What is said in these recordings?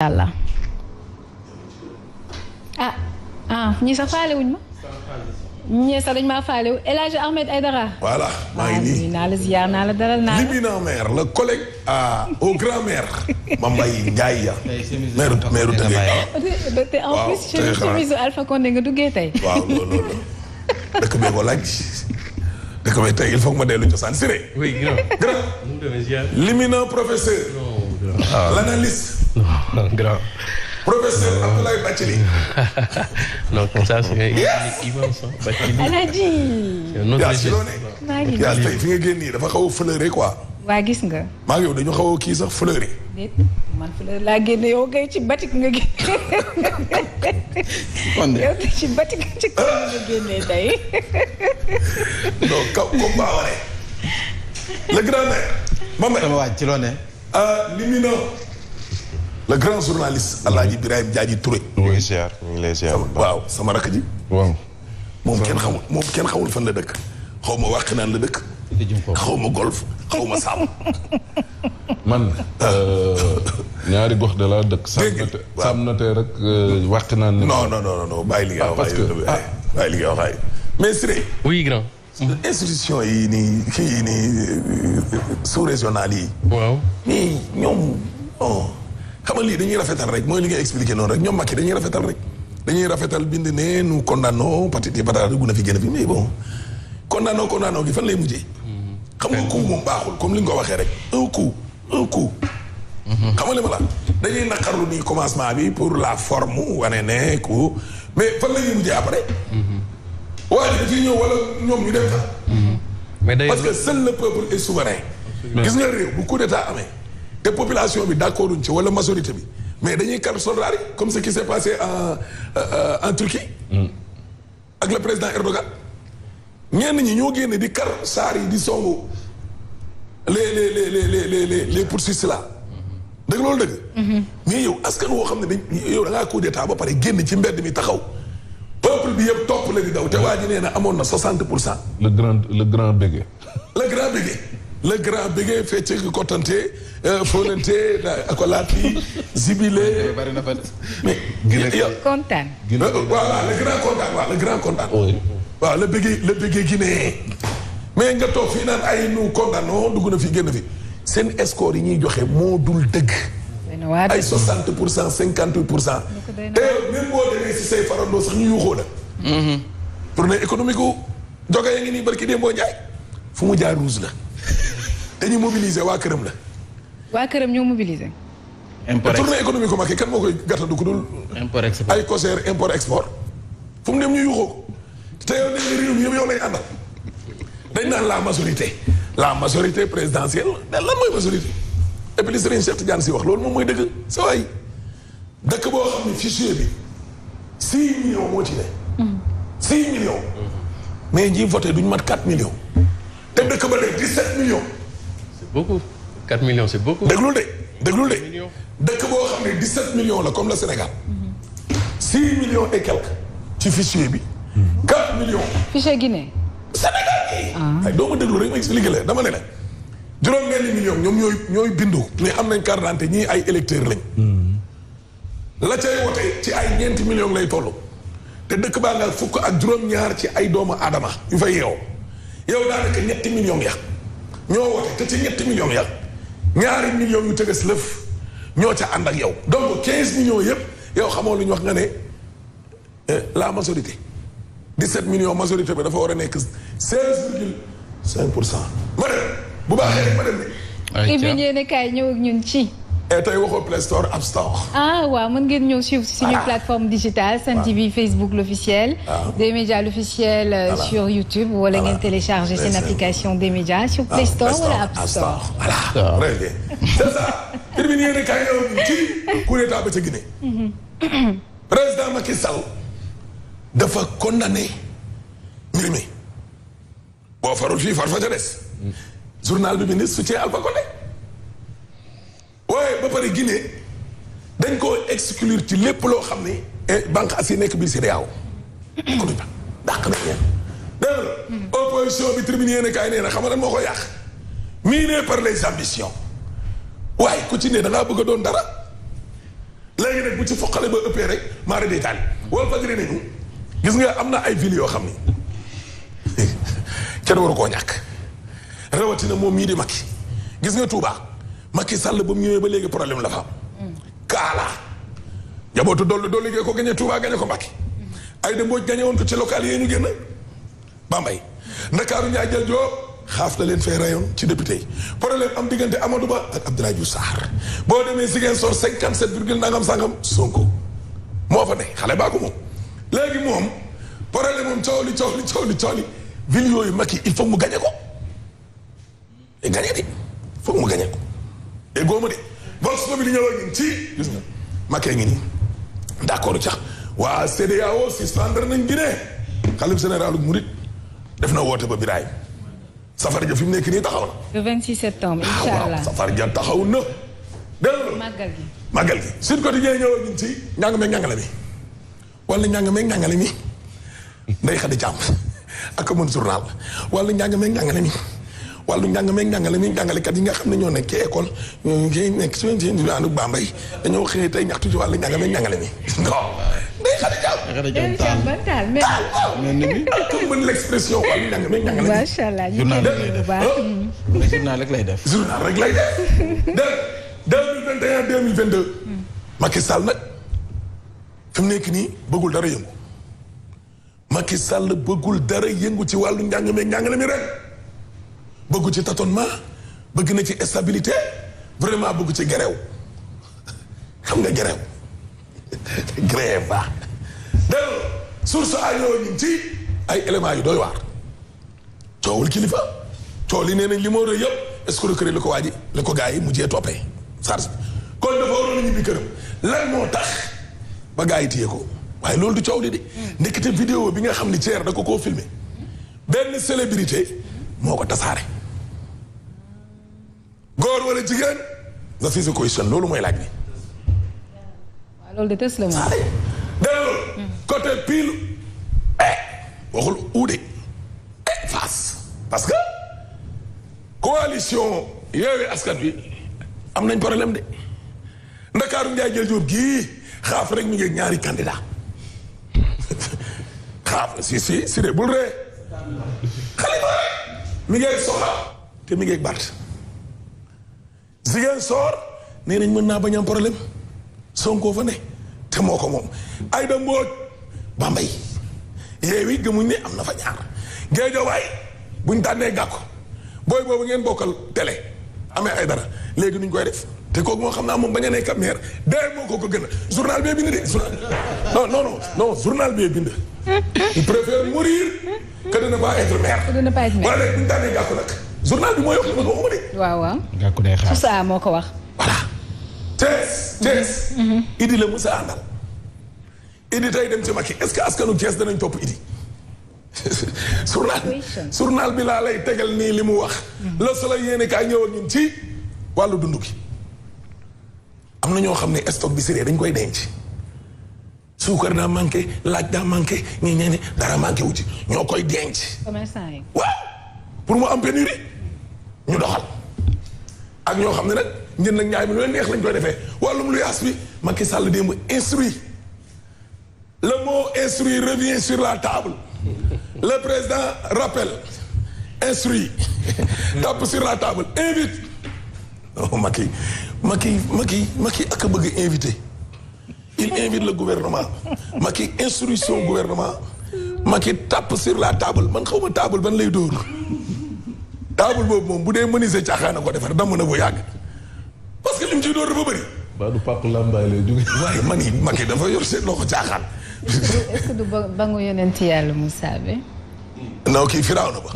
yàlla ñii sax faale wuñ ma ñii sax dañ maa faale wu El Hadj Ahmed Aïdara. voilà maa ngi nii naa la ziar naa la dalal naa la. l'éminent maire le collègue au grand maire. Mbaye Ndiaye ya. maire Tëngéej. te en plus chemise Alpha Condé nga duggee tey. waaw loolu dëkk bee ko laaj dëkk bee tey il faut que ma dellu cosaan Siré. oui grand. l'éminent professeur. l'analyste. non grand. professeur Abdoulaye Bathily. non comme ça c'est immense Bathily. Alaaji. yaa si loo ne. maa ngi yaa tey fi nga génn nii dafa xaw a fleuré quoi. waa gis nga. maa ngi yow dañu xaw a kii sax fleuré. déet man fleur laa génne yow kay ci batik nga génne. yow kay ci batik ci kaw nga génnee tey. non kaw comme baa waree. le grand maire. Mame sama waaj ci loo ne. l'éminent le grand journaliste Alaaji Birahim Diadji Touré. ñu ngi ziar ñu ngi lay ziar. waaw sama rakk ji. waaw. moom kenn xamul fan la dëkk. xaw ma wàq naan la dëkk. xaw ma golf xaw ma sàmm. man ñaari gox de la dëkk. sàmm na te rek wàq naan. non bàyyi li nga wax bàyyi li nga wax mais Siré. oui grand. institution yi nii sous régional yi. waaw. nii ñoom xam nga lii dañuy rafetal rek mooy li nga expliqué noonu rek ñoom Macky dañuy rafetal rek. dañuy rafetal bind ne nous condamnons patati patata dugg na fi génn fi mais bon condamnons gi fan lay mujjee. xam nga coup moom baaxul comme li nga ko waxee rek un coup. xam nga li ma la dañuy naqarlu ni commencement bi pour la forme wane ne coup mais fan la ñuy mujjee après. waaye dafay ñëw wala ñoom ñu dem fa. mais parce que seul le peuple est souverain. gis nga réew bu coup d'état amee. te population bi d'accord uñ ci wala majorité bi mais dañuy kar soldats yi comme ce qui s'est passé en Turquie. ak le président Erdogan. ñenn ñi ñoo génne di kar saar yi di songu les poursuites là. dëgg loolu dëgg. mais yow askan woo xam ne dañ yow da ngaa coup d'état ba pare génn ci mbedd mi taxaw. peuple bi yëpp topp la di daw te waa ji nee na amoon na 60%. le grand bégué. le grand bégué fecc kottante fóonante akolaati zibilé. bari na fa mais. kontaan. voilà le grand kontaan. waaw le bégué guinéen. mais nga toog fii naan ay nu condamnons dugg na fi génn fi seen score yi ñuy joxe moo dul dëgg. ay 60%, 58%. te même boo demee si say farandoo sax ñu yuuxoo la. tournée économique gu joge ya ngi nii barki Demba Ndiaye fu mu jaar rouge la. te ñu mobiliser waa këram la. waa këram ñoo mobiliser. tournée économique gu Macky kan moo koy gàttandu ku dul. import export ay COJER import export. fu mu dem ñu yuuxoo ko. te yow dañuy réew mi yëpp yow lay àndal. dañ naan la majorité présidentielle mais lan mooy majorité. et puis li Serigne Cheikh Tidiane si wax loolu moom mooy dëgg sa waay dëkk boo xam ne fichier bi 6 millions moo ci ne. 6 millions. mais ñi voté duñ mat 4 millions. te dëkk ba de 17 millions. c'est beaucoup 4 millions c'est beaucoup. déglul de dëkk boo xam ne 17 millions la comme le Sénégal. 6 millions et quelques ci fichier bi. 4 millions. fichier Guinée. Sénégal ay doo ma déglu rek ma expliqué la dama ne la. juróom-benn millions ñoom ñooy bindu ne am nañ carte d'identité ñii ay électeurs lañ. la cay wote ci ay 4 millions lay toll. te dëkk baa nga fukk ak juróom-ñaar ci ay doomu aadama yu fay yeewoo. yow daanaka 7 millions ya ñoo wote te ci 7 millions ya 2 millions yu tëgës lëf ñoo ca ànd ak yow. donc 15 millions yëpp yow xamoo lu ñu wax nga ne la majorité 17 millions majorité bi dafa war a nekk 16,5%. ma dem bu baaxee rek ma dem de. Tribune yéenekaay ñëw ak ñun ci. tey waxoo Play Store App Store. waaw mën ngeen ñëw suivre suñu plateforme digitale Sen TV Facebook l'officiel. D-Média l'officiel sur YouTube. wala ngeen télécharger seen application D-Média sur Play Store wala App Store. voilà très bien. c'est ça. Tribune yéenekaay ñëw ci coup d'état ba ca Guinée. président Macky Sall dafa condamné mbir mi boo farul fii far fa ca des. journal bi bind soutien Alpha Condé. waaye ba pare Guinée dañ koo exclure ci lépp loo xam ni banque as yi nekk biir CEDEAO. dàq nañ leen. dégg nga opposition bi Tribune yéenekaay nee na xam nga lan moo ko yàq. miné par les ambitions. waaye ku ci ne da ngaa bëgg a doon dara léegi nag bu ci foqale ba ëppee rek maara day taal wala fajri nañu gis nga am na ay ville yoo xam ni kenn waru koo ñàkk rawatina moom mii di Macky gis nga Touba Macky Sall ba mu ñëwee ba léegi problème la fa am kaala jabootu dolli gee ko gañe Touba gañe ko Macky ay de Mbodj gañe woon ko ci local yi ñu génn Bambey Ndakaaru Ndiaye jël joo xaaf la leen fay rayoon ci député yi problème am diggante Amadou Ba ak Abdoulaye Diouf Sarr boo demee Ziguinchor 57 virgule nangam sangam Sonko moo fa ne xale baa ko moom léegi moom problème moom coow li ville yooyu Macky il faut mu gañe ko et gañe di foog mu gañe ko et góoma de vox populi ñëw ak ñun ci gis nga Macky ngi nii d'accord cax waa CEDEAO suspendre nañ Guinée xalif généralu Murit def na woote ba biraay safar ja fi mu nekk nii taxaw na. le 26 septembre incha allah safar ja taxaw na. dégg nga màggal gi. Sud Quotidien ñëw ak ñun ci njàng meeg njàngale mi wala njàng meeg njàngale mi nday xadi jàmm ak mën journal wala njàng meeg njàngale mi wàllu njàng meeg njàngale mi njàngalekat yi nga xam ne ñoo nekk ci école ñoo nekk ci ànd Bambey dañoo xëy tey ñaxtu ci wàllu njàng meeg njàngale mi non nday xadi jàmm taal comme mën l'expression wàllu njàng meeg njàngale mi macha allah ñu bu baax journal rek lay def journal rek lay def 2021 2022 Macky Sall nag fi mu nekk nii bëggul dara yëngu Macky Sall bëggul dara yëngu ci wàllu njàng meeg njàngale mi ren bëggu ci tâtonnement bëgg na ci stabilité vraiment bëgg ci gerew xam nga gerew grève ba dégg source a ñëw ñun ci ay éléments yu doy waar coowul kilifa coow li nee nañ li moo rëy yëpp escroquerie la ko waaji la ko gars yi mujjee toppee charge kon dafa waroon a ñibbi këram lan moo tax ba gars yi téye ko waaye loolu du coow li de ndekete vidéo bi nga xam ni Thier da ko koo filmé benn célébrité moo ko tasaare góor wala jigéen nga fi sa question loolu mooy laaj bi waaw loolu de tës la moom dégg côté pile waxul uude face parce que coalition Yewwi Askan Wi am nañ problème de Ndakaaru Ndiaye jël jóob gii xaaf rek mi ngi ñaari candidat xaaf si de bul ree Xalifa mi ngi Soxla te mi ngi Bart Ziguinchor nee nañ mën naa bañ am problème Sonko fa ne te moo ko moom Aïda Mbodj Bambey Yewwi gëmuñ ne am na fa ñaar Guédiawaye buñ tànnee Gàkko booy boobu ngeen bokkal télé amee ay dara léegi nuñ koy def te kooku moo xam naa moom bañ a nekk maire day moo ko gën a journal bee bind de non journal bee bind il préfère mourir que de ne pas être maire wala léegi buñ tànnee Gàkko nag journal bi mooy wax li ma waxuma de waaw Gàkku day xaar Moussa moo ko wax voilà Thiès Idi la Moussa àndal Idi tey dem ci Macky est-ce que askanu Thiès danañ topp Idi journal bi laa lay tegal nii li mu wax la Soleil yéene kaay ñëw ak ñun ci wàllu dund gi am na ñoo xam ne stock bi siree dañ koy denc suukar daa manqué laaj daa manqué ñi ñeene dara manqué wu ci ñoo koy denc commerçant yi waaw pour mu am pénurie ñu doxal ak ñoo xam ne nag njënd ak ñaay bi lu leen neex lañ koy defee wàllum lu yaas bi Macky Sall démb instruit le mot instruit revient sur la table le président rappelle instruit tape sur la table invite oh Macky ak a bëgg invité il invite le gouvernement Macky instruction gouvernement Macky tape sur la table man xaw ma table ban lay dóor table boobu moom bu dee menuisier caaxaan a ko defar damm na bu yàgg parce que lim ciy dóor dafa bëri. ba du Pape Lambaye lay jóge. waaye man yi Macky dafa yor seen loxo caaxaan. est-ce que du bangu yonent yàlla Moussa bi. non kii firaaw na ba.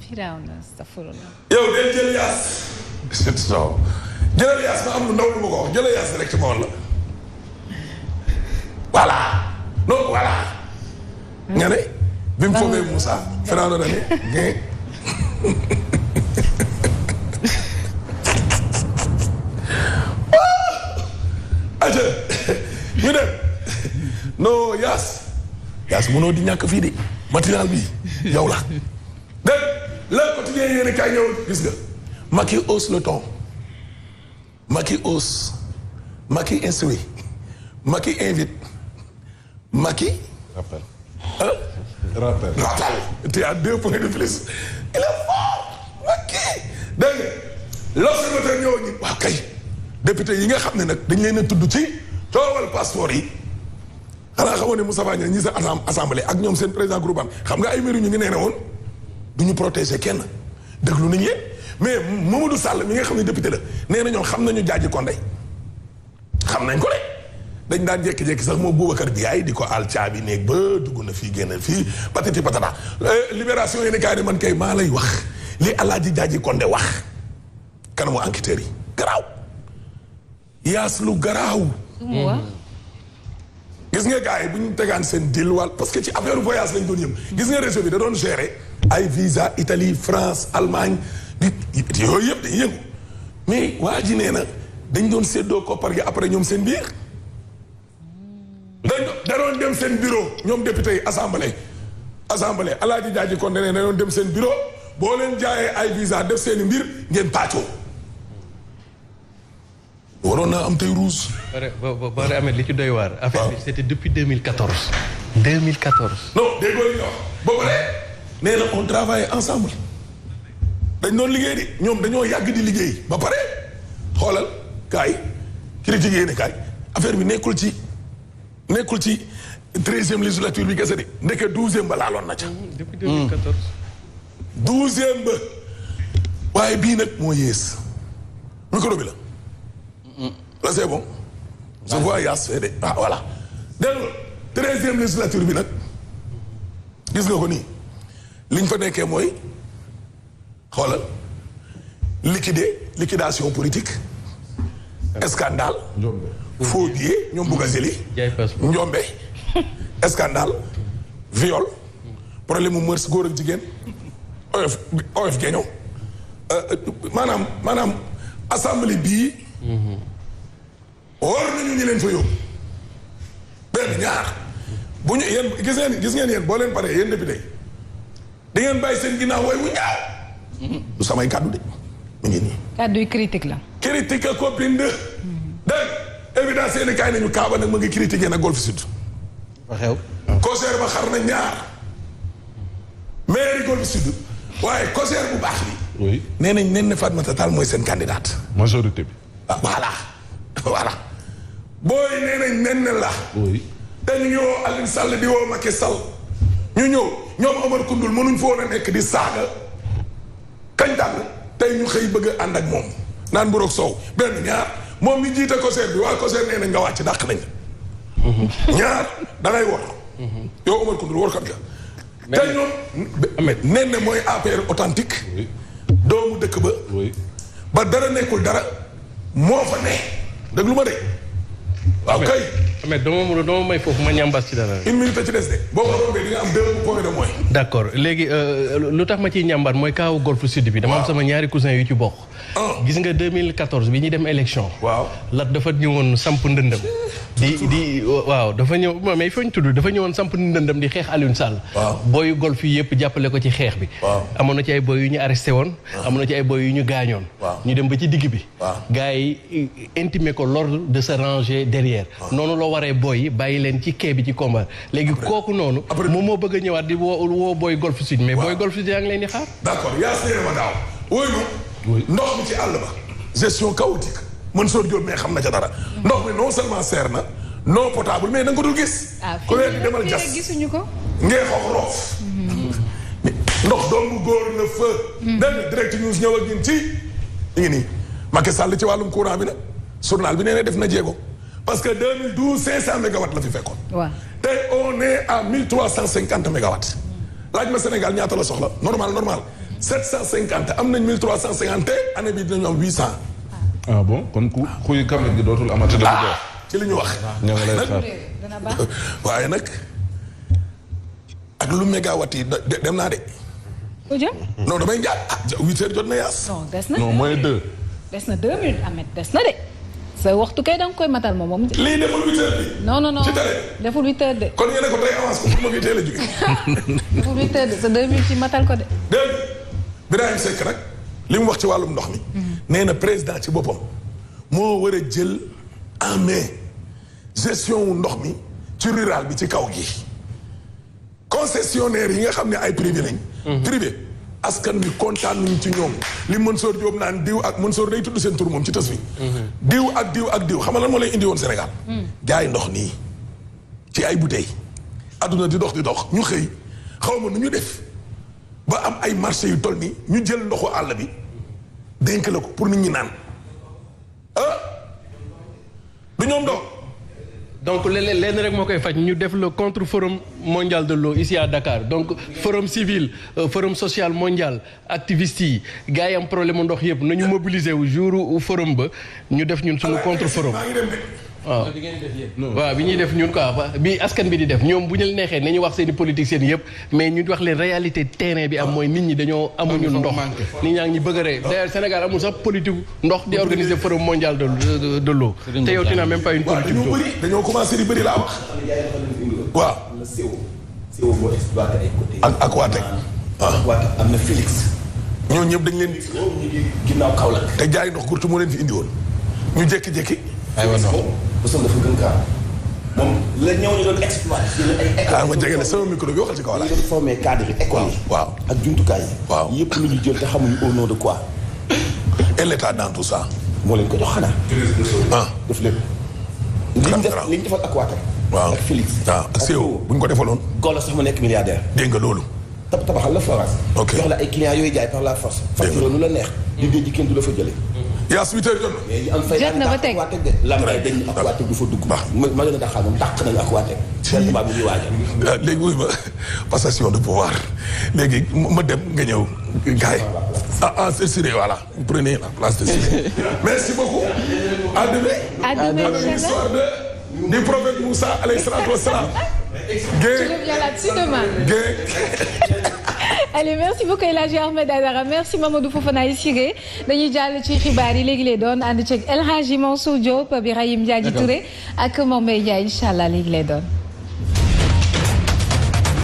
firaaw na astafurlah. yow del jël yaas. non jëlal yaas ma am lu ndaw lu ma ko wax jëlal yaas rek ci ma woon la. voilà non voilà. nga ne. bi mu foofee Moussa firaaw na ne. aja ñu dem non yaas mënoo di ñàkk fii de matinal bi yow la dégg le quotidien yéen kaay ñëw gis nga Macky hausse le ton Macky hausse Macky instruit Macky invite Macky. rappel. ah. rappel. tu as 2 points de plus. il est fort Macky. dégg nga l'observateur ñëw ñi waaw kay député yi nga xam ne nag dañ leen a tudd ci coowal passeport yi xanaa xamoon ne Moustapha Niasse ñi sa assemblée ak ñoom seen président groupe am xam nga ay mairie ñu ngi nee na woon du ñu protéger kenn déglu nañ leen mais Mamadou Sall mi nga xam ne député la nee na ñoom xam nañu Diadji Condé xam nañ ko de dañ daan jékki-jékki sax moom Boubacar Biaye di ko àll caabi néeg ba dugg na fii génn fii patati patata libération yi ne kaay ne man kay maa lay wax li Alaaji Diadji Condé wax kanamu enquêteurs yi garaaw yaas lu garaaw gis nga gars yi bu ñu tegaan seen deal wàll parce que ci affaire voyage lañ doon yëm gis nga réseau bi da doon gérer ay visa Italie France Allemagne yooyu yëpp dañuy yëngu mais waa ji nee na dañ doon séddoo koppar gi après ñoom seen biir da doon dem seen bureau ñoom député yi assemblée Alaaji Diadji Condé nee na doon dem seen bureau boo leen jaayee ay visa def seen i mbir ngeen pàccoo waroon naa am tey rouge. ba amee li ci doy waar. affaire bi c'était depuis 2014. 2014. non déggoo li nga wax boobu de nee na on travaille ensemble dañ doon liggéey di ñoom dañoo yàgg di liggéey ba pare xoolal kaay critique yéene kaay affaire bi nekkul ci 13e législature bi kese de ndeke 12e ba laaloon na ca. depuis 2014. 12e ba waaye bii nag moo yées micro bi la. là c'est bon je vois Yass fee de voilà dégg nga 13e législature bi nag gis nga ko nii liñ fa nekkee mooy xoolal liquidation politique scandale faux billets ñoom bugg a jëli njombe scandale viol problème mu mërs góor ak jigéen of geño maanaam assemblée bii war nañu ñu leen fa yóbbu benn ñaar bu ñu yéen gis ngeen yéen boo leen paree yéen député di ngeen bàyyi seen ginnaaw way wu ñaaw du samay kàddu de mu ngi nii kàddu yu critique la critique a ko bind dégg évidence yéen kaay nañu kaaba nag ma ngi critiqué nag Golf Sud fa xew COJER ba xar na ñaar mairie Golf Sud waaye COJER bu baax bi oui nee nañ nen na Fatmata Tall mooy seen candidate majorité bi. ah voilà booy nee nañ nen la oui. te ñu ngi woo Aliou Sall di woo Macky Sall ñu ñëw ñoom Omar Koundoul mënuñ fa woon a nekk di saaga kañ tànn tey ñu xëy bëgg a ànd ak moom naan bu roog soow benn ñaar moom mi jiite COJER bi waa COJER nee nañ nga wàcc dàq nañ ñaar dangay wor yow Omar Koundoul workat ga te ñoom nen ne mooy APR authentique doomu dëkk ba ba dara nekkul dara moo fa ne déglu ma de waaw kay mais dama may foofu ma ñambas ci dara. 1 minute ci des de boo ko rombee di nga am 2 points de moins. d'accord léegi lu tax ma ciy ñambar mooy kaawu Golf Sud bi. dama am sama ñaari cousin yu ci bokk. gis nga 2014 bi ñuy dem élection. waaw Lat dafa ñëwoon samp ndëndëm. waaw dafa ñëw mais il faut ñu tudd dafa ñëwoon samp ndëndëm di xeex Alioune Sall. waaw booyu Golf yi yëpp jàppale ko ci xeex bi. waaw amoon na ci ay boy yu ñu arrêté woon. amoon na ci ay boy yu ñu gaañoon. ñu dem ba ci digg bi. gars yi intimé ko l'ordre de se ranger derrière. noonu la waree boy yi bàyyi leen ci quai bi ci combat léegi kooku noonu. moom moo bëgg a ñëwaat di woo boy Golf Sud mais boy Golf Sud yaa ngi leen di xaar. d'accord yaa seere ma daaw wóoyu ndox mi ci àll ba gestion chaotique Mansour Diop mais xam na ca dara ndox mi non seulement seer na non potable mais da nga ko dul gis ku leen di demal jas gisuñu ko ngee xoox roof ndox doomu góor na fa den direct news ñëw ak ñun ci ñu ngi nii Macky Sall ci wàllum courant bi nag journal bi nee na def na jéego parce que 2012 500 mégawatts la fi fekkoon waaw tey on est à 1350 mégawatts laaj ma Sénégal ñaata la soxla normal 750 am nañ 1350 te année bi dinañu am 800. ah bon kon kuy kamit gi dootul amati dëgg doon. ci li ñu wax. ñoo ngi lay xaar dana baax. waaye nag ak lu mégawatt yi dem naa de. ku jëm. non damay njaat 8 heures jot na yaas. non des na non moins 2. des na 2 minutes Ahmed des na de. sa waxtu kay da nga koy matal moom. lii deful 8 heures bi. non ci télé deful 8 heures de. kon yéen a ko tey avance ko pour ma fi teel a jóge. deful 8 heures de sa 2 minutes ci matal ko de. dégg Birahim Seck nag li mu wax ci wàllum ndox mi. nee na président ci boppam moo war a jël en main gestion wu ndox mi ci rural bi ci kaw gi concessionnaire yi nga xam ne ay privé lañ. privé askan wi kontaan nañ ci ñoom li Mansour Diop naan diw ak Mansour day tudd seen tur moom ci tas wi. diw ak diw ak diw xam nga lan moo lay indi woon Sénégal. jaay ndox nii ci ay bouteilles. adduna di dox ñu xëy xaw ma nu ñu def ba am ay marché yu toll nii ñu jël ndoxu àll bi dénk la ko pour nit ñi naan du ñoom ndox. donc lenn rek moo koy faj ñu def le contre forum mondial de l'eau ici à Dakar donc forum civil forum social mondial activistes yi gars yi am problème mu ndox yëpp nañu mobiliser wu jour forum ba ñu def ñun suñu contre forum. waaw waaw bi ñuy def ñun quoi bi askan bi di def ñoom bu ñu neexee nañu wax seen i politiciens yëpp mais ñu wax leen réalité terrain bi am mooy nit ñi dañoo amuñu ndox nit ñaa ngi bëgg a rey d'ailleurs Sénégal amul sax politique ndox di organiser forum mondial de l'eau te yow tu n'as même pas une politique d'eau. dañoo commencé di bëri laa wax waaw CO moo exploité ay côté ak Aquatec am na Félix ñoo ñëpp dañ leen ñu ngi ginnaaw Kaolack te jaay ndox gurtu moo leen fi indi woon ñu jékki-jékki aywa non bosam dafa gën kaa moom la ñëw ñu doon exploité ay école ma jege ne sama micro bi waxal ci kaw laay ñu doon formé cadre yi école yi waaw ak jumtukaay yi waaw yëpp lu ñu jël te xamuñu au nom de quoi et l'état dans tout ça moo leen ko jox xanaa def lépp li ñu defal Aquatec waaw ak Félix waaw ak CO bu ñu ko defaloon Golo sax mu nekk milliardaire dégg nga loolu tabaxal la forage jox la ay clients yooyu jaay par la force facture nu la neex liggéey ji kenn du la fa jëlee yaa suite jot jot na ba teg Lambaye dañ Aquatec du fa dugg ma gën a daxaar moom dàq nañu Aquatec certainement bu ñuy waajal léegi wuy ma passation de pouvoir léegi ma dem nga ñëw gars yi c'est Siré voilà vous prenez la place de Siré merci beaucoup à demain avec l'histoire du prophète Moussa alayhi salatu wassalam je reviens là-dessus demain. Allez merci beaucoup El Hadji Ahmed Aidara merci Mamadou Fofana Siré dañuy jàll ci xibaar yi léegi lay doon ànd ceeg El Hadji Mansour Diop Birahim Diadji Touré ak Mame Mbaye Ndiaye incha allah léegi lay doon.